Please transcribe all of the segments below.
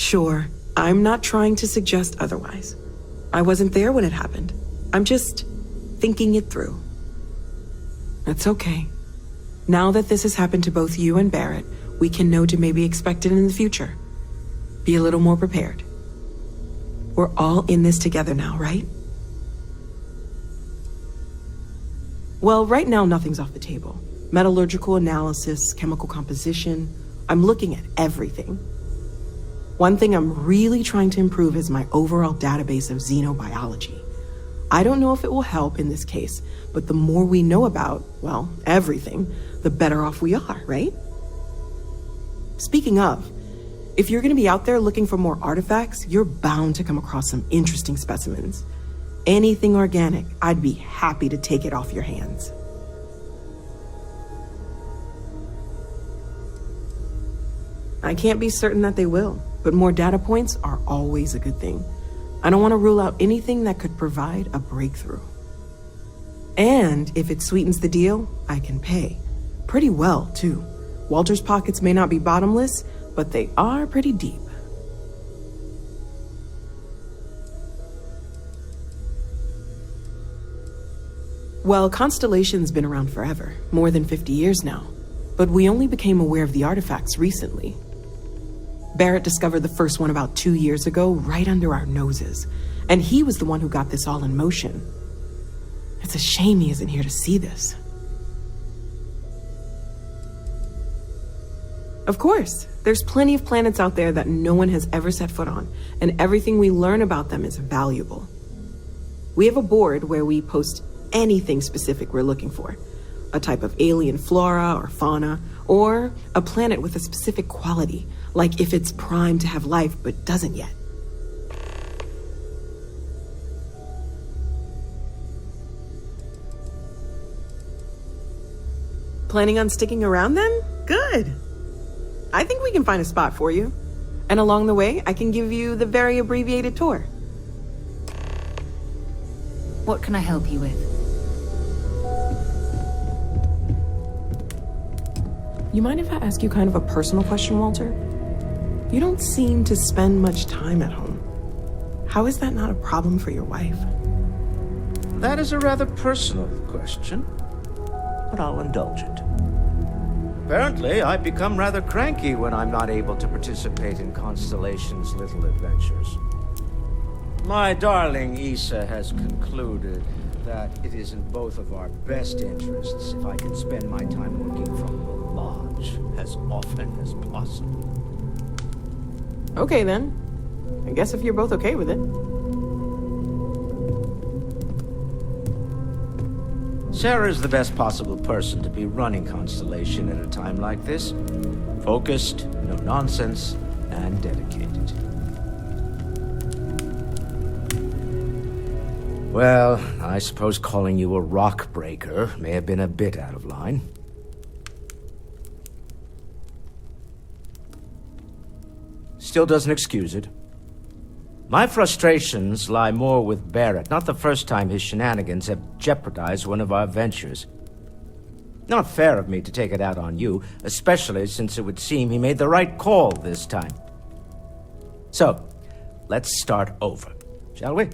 Sure, I'm not trying to suggest otherwise. I wasn't there when it happened. I'm just thinking it through. It's okay. Now that this has happened to both you and Barrett, we can know to maybe expect it in the future. Be a little more prepared. We're all in this together now, right? Well, right now nothing's off the table. Metallurgical analysis, chemical composition, I'm looking at everything. One thing I'm really trying to improve is my overall database of xenobiology. I don't know if it will help in this case, but the more we know about, well, everything, the better off we are, right? Speaking of, if you're gonna be out there looking for more artifacts, you're bound to come across some interesting specimens. Anything organic, I'd be happy to take it off your hands. I can't be certain that they will, but more data points are always a good thing. I don't want to rule out anything that could provide a breakthrough. And if it sweetens the deal, I can pay. Pretty well, too. Walter's pockets may not be bottomless, but they are pretty deep. Well, Constellation's been around forever, more than 50 years now. But we only became aware of the artifacts recently. Barrett discovered the first one about 2 years ago, right under our noses. And he was the one who got this all in motion. It's a shame he isn't here to see this. Of course, there's plenty of planets out there that no one has ever set foot on, and everything we learn about them is valuable. We have a board where we post anything specific we're looking for. A type of alien flora or fauna, or a planet with a specific quality, like if it's primed to have life but doesn't yet. Planning on sticking around then? Good. I think we can find a spot for you. And along the way, I can give you the very abbreviated tour. What can I help you with? You mind if I ask you kind of a personal question, Walter? You don't seem to spend much time at home. How is that not a problem for your wife? That is a rather personal question, but I'll indulge it. Apparently, I become rather cranky when I'm not able to participate in Constellation's little adventures. My darling Issa has concluded that it is in both of our best interests if I can spend my time working from the lodge as often as possible. Okay then. I guess if you're both okay with it. Sarah's the best possible person to be running Constellation at a time like this. Focused, no nonsense, and dedicated. Well, I suppose calling you a rock breaker may have been a bit out of line. Still doesn't excuse it. My frustrations lie more with Barrett, not the first time his shenanigans have jeopardized one of our ventures. Not fair of me to take it out on you, especially since it would seem he made the right call this time. So, let's start over, shall we?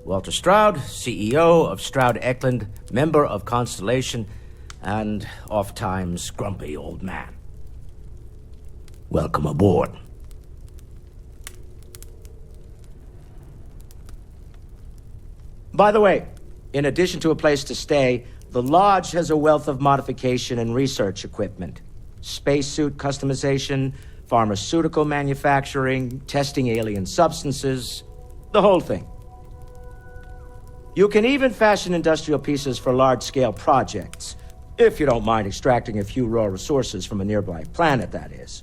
Walter Stroud, CEO of Stroud Eklund, member of Constellation, and oft-times grumpy old man. Welcome aboard. By the way, in addition to a place to stay, the lodge has a wealth of modification and research equipment. Spacesuit customization, pharmaceutical manufacturing, testing alien substances, the whole thing. You can even fashion industrial pieces for large-scale projects, if you don't mind extracting a few raw resources from a nearby planet, that is.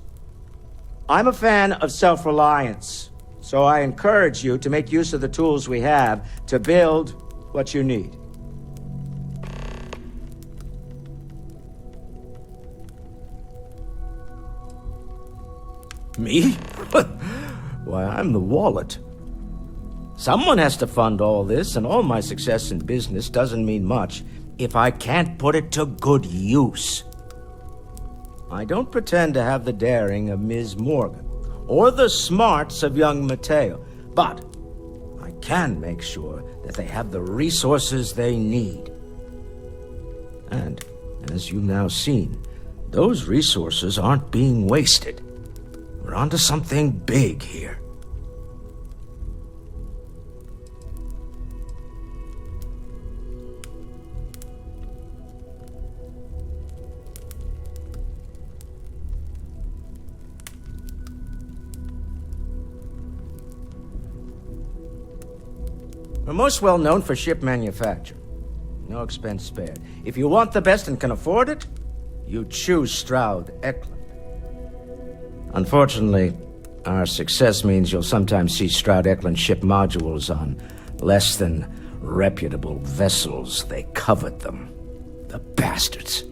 I'm a fan of self-reliance, so I encourage you to make use of the tools we have to build what you need. Me? Why, I'm the wallet. Someone has to fund all this, and all my success in business doesn't mean much if I can't put it to good use. I don't pretend to have the daring of Ms. Morgan, or the smarts of young Mateo. But I can make sure that they have the resources they need. And, as you've now seen, those resources aren't being wasted. We're onto something big here. We're most well known for ship manufacture. No expense spared. If you want the best and can afford it, you choose Stroud Eklund. Unfortunately, our success means you'll sometimes see Stroud Eklund ship modules on less than reputable vessels. They covet them. The bastards.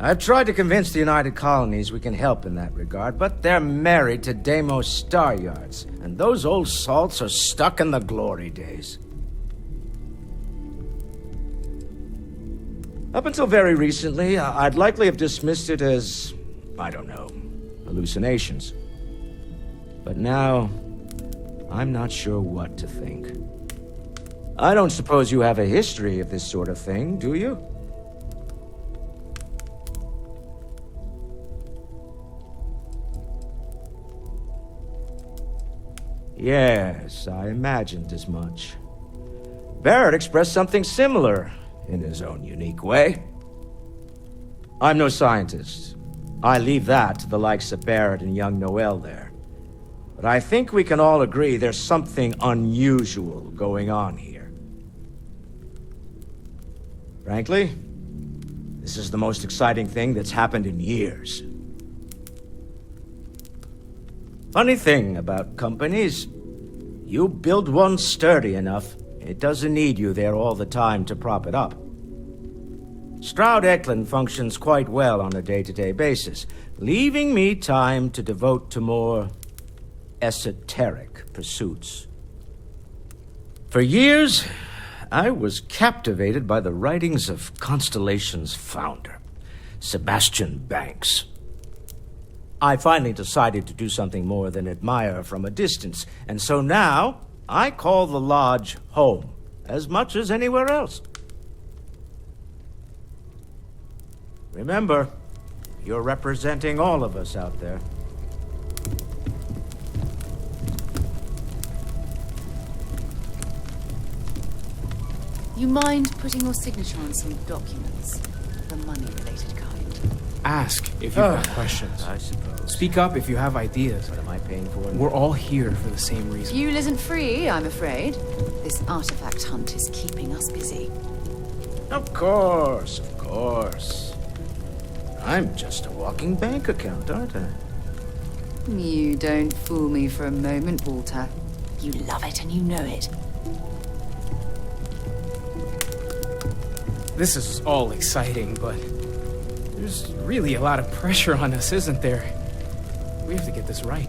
I've tried to convince the United Colonies we can help in that regard, but they're married to Deimos Star Yards, and those old salts are stuck in the glory days. Up until very recently, I'd likely have dismissed it as, I don't know, hallucinations. But now, I'm not sure what to think. I don't suppose you have a history of this sort of thing, do you? Yes, I imagined as much. Barrett expressed something similar in his own unique way. I'm no scientist. I leave that to the likes of Barrett and young Noel there. But I think we can all agree there's something unusual going on here. Frankly, this is the most exciting thing that's happened in years. Funny thing about companies, you build one sturdy enough, it doesn't need you there all the time to prop it up. Stroud Eklund functions quite well on a day-to-day basis, leaving me time to devote to more esoteric pursuits. For years, I was captivated by the writings of Constellation's founder, Sebastian Banks. I finally decided to do something more than admire from a distance, and so now I call the Lodge home as much as anywhere else. Remember, you're representing all of us out there. You mind putting your signature on some documents? The money-related kind. Ask if you've got questions. I suppose. Speak up if you have ideas. What am I paying for? We're all here for the same reason. Fuel isn't free, I'm afraid. This artifact hunt is keeping us busy. Of course, of course. I'm just a walking bank account, aren't I? You don't fool me for a moment, Walter. You love it and you know it. This is all exciting, but there's really a lot of pressure on us, isn't there? We have to get this right.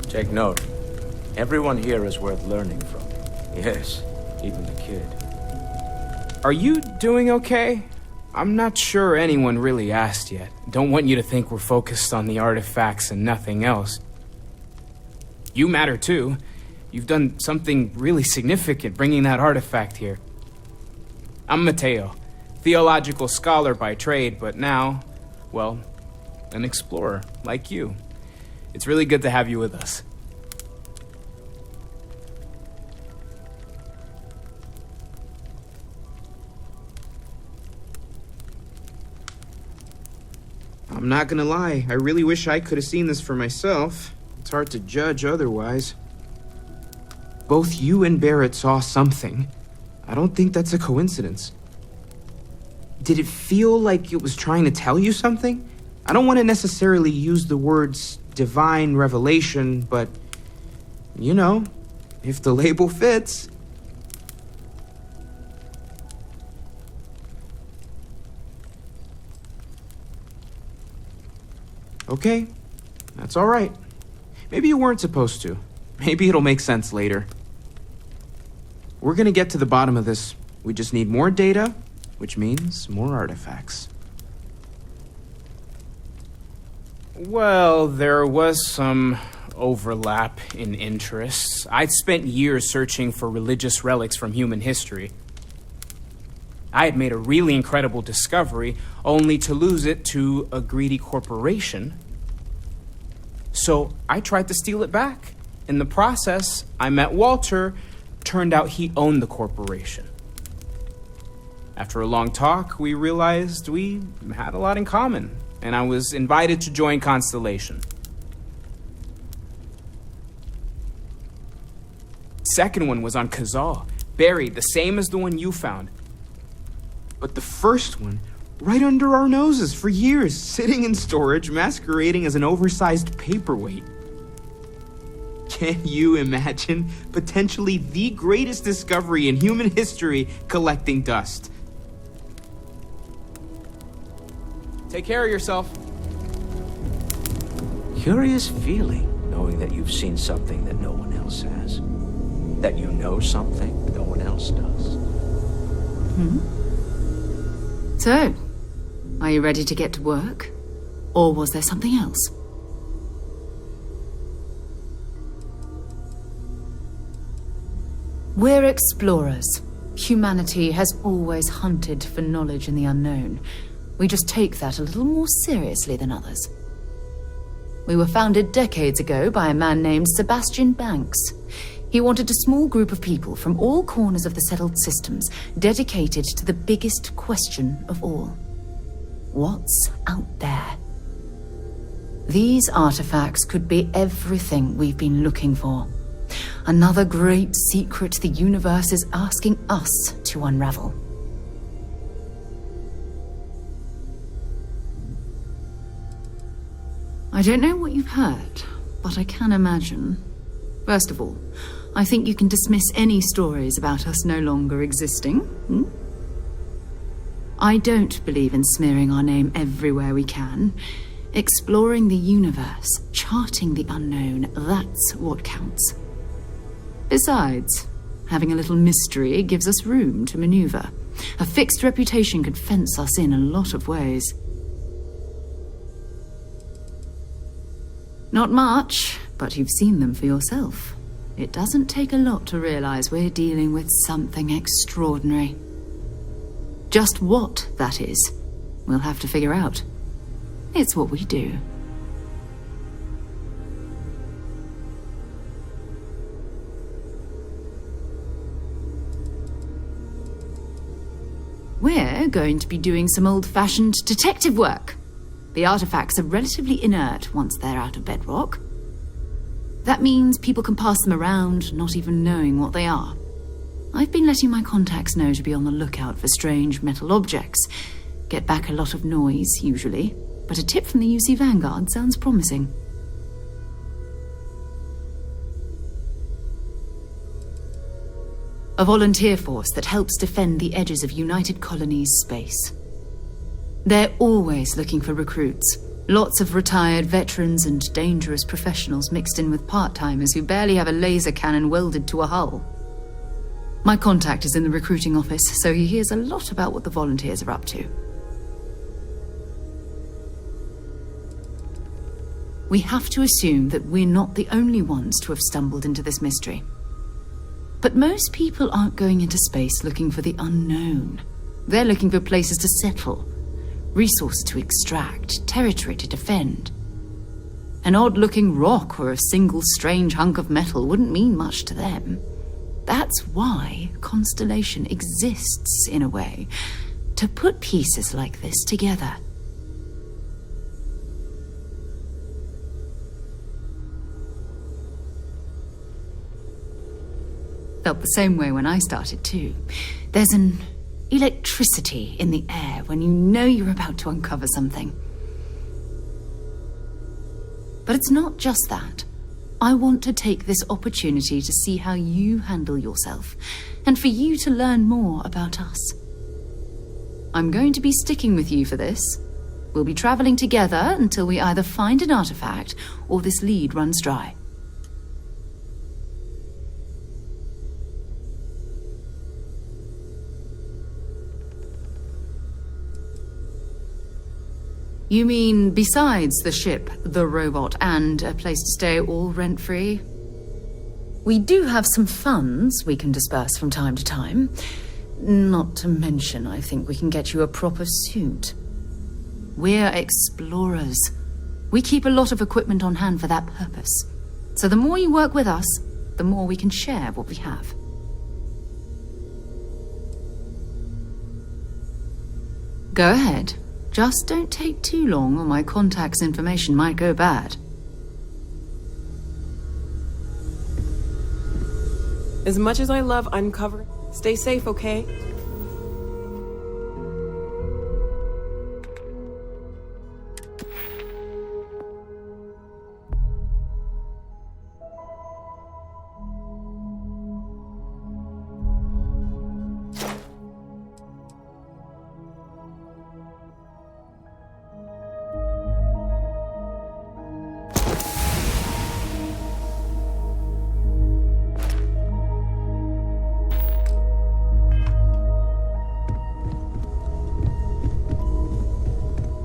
Take note. Everyone here is worth learning from. Yes, even the kid. Are you doing okay? I'm not sure anyone really asked yet. Don't want you to think we're focused on the artifacts and nothing else. You matter too. You've done something really significant bringing that artifact here. I'm Mateo, theological scholar by trade, but now, well, an explorer like you. It's really good to have you with us. I'm not gonna lie, I really wish I could have seen this for myself. It's hard to judge otherwise. Both you and Barrett saw something. I don't think that's a coincidence. Did it feel like it was trying to tell you something? I don't want to necessarily use the words divine revelation, but, you know, if the label fits. Okay, that's all right. Maybe you weren't supposed to. Maybe it'll make sense later. We're gonna get to the bottom of this. We just need more data which means more artifacts. Well, there was some overlap in interests. I'd spent years searching for religious relics from human history. I had made a really incredible discovery, only to lose it to a greedy corporation. So I tried to steal it back. In the process, I met Walter. Turned out he owned the corporation. After a long talk, we realized we had a lot in common, and I was invited to join Constellation. Second one was on Kazal, buried, the same as the one you found. But the first one, right under our noses for years, sitting in storage, masquerading as an oversized paperweight. Can you imagine potentially the greatest discovery in human history collecting dust? Take care of yourself. Curious feeling, knowing that you've seen something that no one else has. That you know something no one else does. So, are you ready to get to work? Or was there something else? We're explorers. Humanity has always hunted for knowledge in the unknown. We just take that a little more seriously than others. We were founded decades ago by a man named Sebastian Banks. He wanted a small group of people from all corners of the settled systems dedicated to the biggest question of all. What's out there? These artifacts could be everything we've been looking for. Another great secret the universe is asking us to unravel. I don't know what you've heard, but I can imagine. First of all, I think you can dismiss any stories about us no longer existing. I don't believe in smearing our name everywhere we can. Exploring the universe, charting the unknown, that's what counts. Besides, having a little mystery gives us room to maneuver. A fixed reputation could fence us in a lot of ways. Not much, but you've seen them for yourself. It doesn't take a lot to realize we're dealing with something extraordinary. Just what that is, we'll have to figure out. It's what we do. We're going to be doing some old-fashioned detective work. The artifacts are relatively inert once they're out of bedrock. That means people can pass them around, not even knowing what they are. I've been letting my contacts know to be on the lookout for strange metal objects. Get back a lot of noise, usually, but a tip from the UC Vanguard sounds promising. A volunteer force that helps defend the edges of United Colonies space. They're always looking for recruits. Lots of retired veterans and dangerous professionals mixed in with part-timers who barely have a laser cannon welded to a hull. My contact is in the recruiting office, so he hears a lot about what the volunteers are up to. We have to assume that we're not the only ones to have stumbled into this mystery. But most people aren't going into space looking for the unknown. They're looking for places to settle, resources to extract, territory to defend. An odd-looking rock or a single strange hunk of metal wouldn't mean much to them. That's why Constellation exists, in a way, to put pieces like this together. Felt the same way when I started, too. There's an electricity in the air when you know you're about to uncover something. But it's not just that. I want to take this opportunity to see how you handle yourself, and for you to learn more about us. I'm going to be sticking with you for this. We'll be traveling together until we either find an artifact or this lead runs dry. You mean besides the ship, the robot, and a place to stay all rent-free? We do have some funds we can disperse from time to time. Not to mention, I think we can get you a proper suit. We're explorers. We keep a lot of equipment on hand for that purpose. So the more you work with us, the more we can share what we have. Go ahead. Just don't take too long or my contact's information might go bad. As much as I love uncovering, stay safe, okay?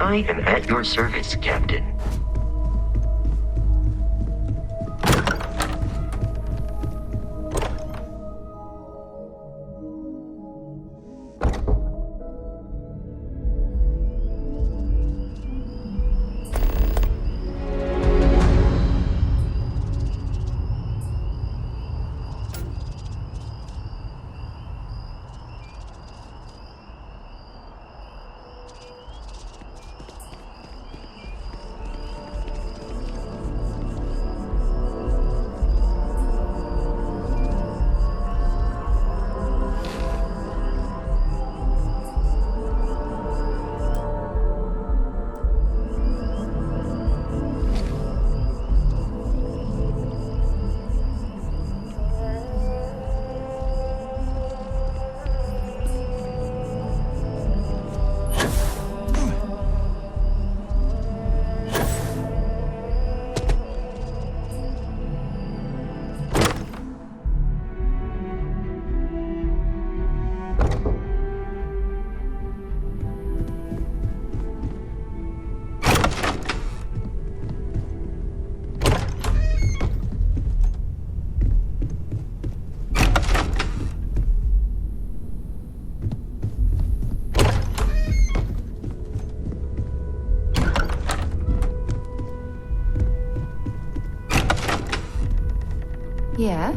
I am at your service, Captain. Yeah?